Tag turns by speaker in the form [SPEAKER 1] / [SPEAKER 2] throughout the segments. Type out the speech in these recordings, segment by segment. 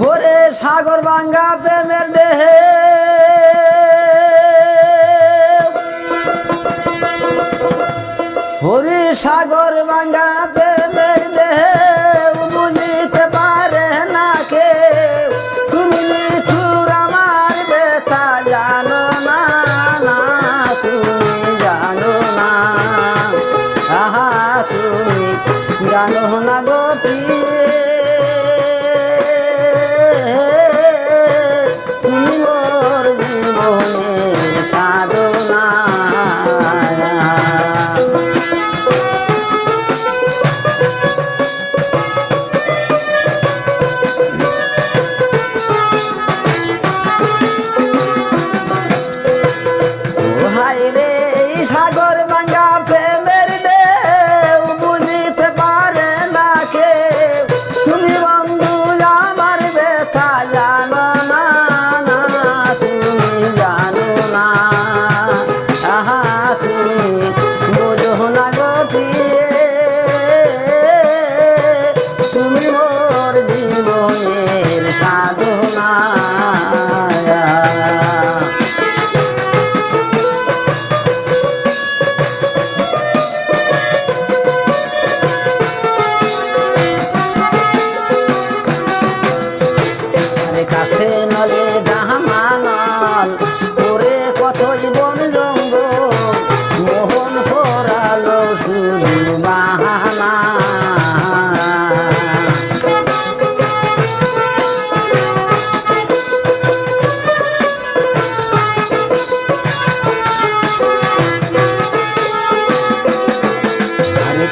[SPEAKER 1] ওরে সাগর ভাঙ্গা প্রেমের দেহে ওরে সাগর ভাঙ্গা প্রেমের দেহে বুঝিতে পারে না কে তুমি নিঠুর আমার ব্যথা জানো না তুমি জানো না আহা তুমি জানো না গো প্রিয়ে তুমি মোর জীবনের সাধনা সাগর ভাঙ্গা প্রেমের ঢেউ বুঝিতে পারে না কেউ তুমি বন্ধু আমার ব্যথা জানো না তুমি জানো না আহা তুমি বোঝো না গো প্রিয়ে তুমি মোর জীবনের সাধনা কাছে নলে দাহামানল ওরে কতই বন জঙ্গল মোহন পরালো শুধু বাহানা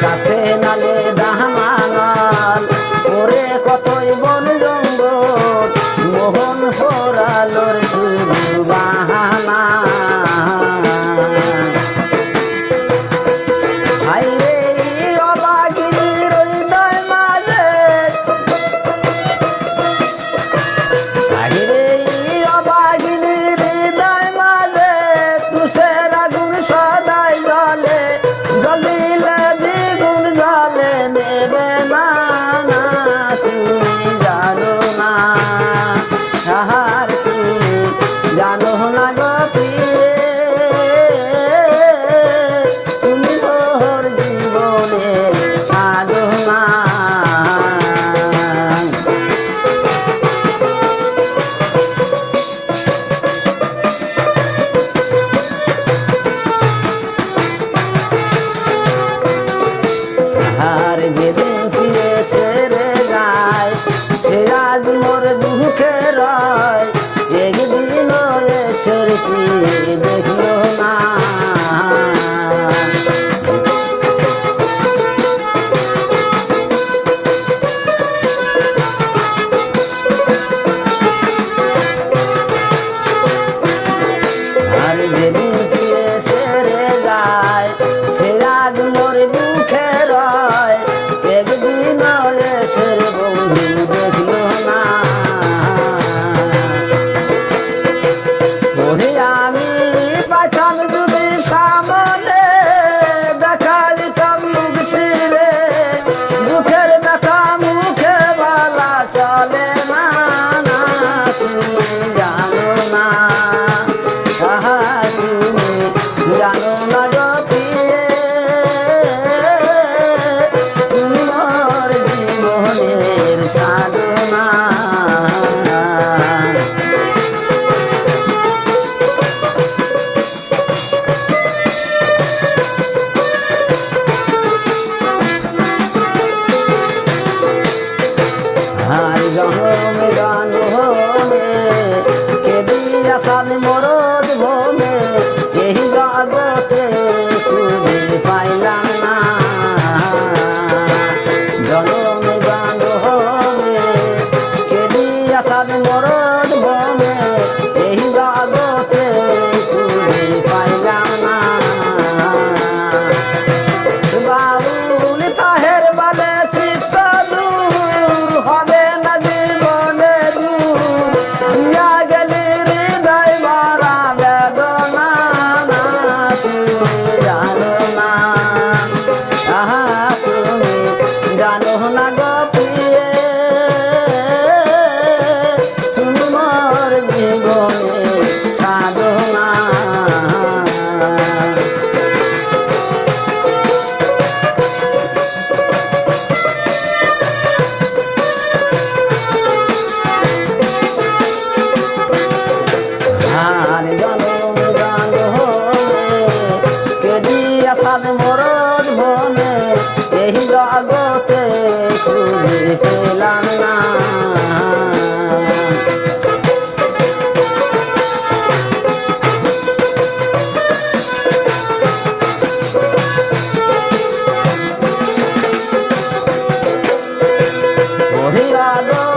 [SPEAKER 1] কাছে নলে দাহামানল ওরে কতই বন জঙ্গল মোহন পরালোর শুধু বাহানা হাইরে অবাগিনীর হৃদয় মাঝে হাইরে অবাগিনীর হৃদয় মাঝে তুষের আগুন সদাই জলে জ্বলিলে দ্বিগুণ জলে নেবে না তুমি জানো না আহার তুমি জানো না গো প্রিয়ে তুমি মোর জীবনের সাধনা আর যেদিন ফিরে ছেড়ে যায় সে আজ মোর দুঃখে রয় একদিন এসের কি দেখলো না আর যেদিন ফিরে ছেড়ে যায় সে আজ মোর দুঃখে রয় একদিন এসের বন্ধু দেখলো না ওরে আমি পাইতাম যদি সামনে দেখা দিতাম মুখ ছিঁড়ে দুঃখের ব্যথা মুখে বলা চলে না তুমি জানো না আহা তুমি জানো না গো প্রিয়ে তুমি মোর জীবনের সাধনা আর জনমে জনমে কেদিয়া সাল মরদ ভোমে এই জগতে খুঁজে পাইলাম না জনমে জনমে কেদিয়া সাল মরদ ভোমে এই জগতে খুঁজে পাইলাম না বাউল তাহের বলে চিত্ত দূর হবে না জীবনে দূর দিয়া গেলি হৃদয় মারা বেদনা তুমি জানো না আহা তুমি জানো না গো প্রিয়ে খুঁজে পেলাম না। বহিরাগত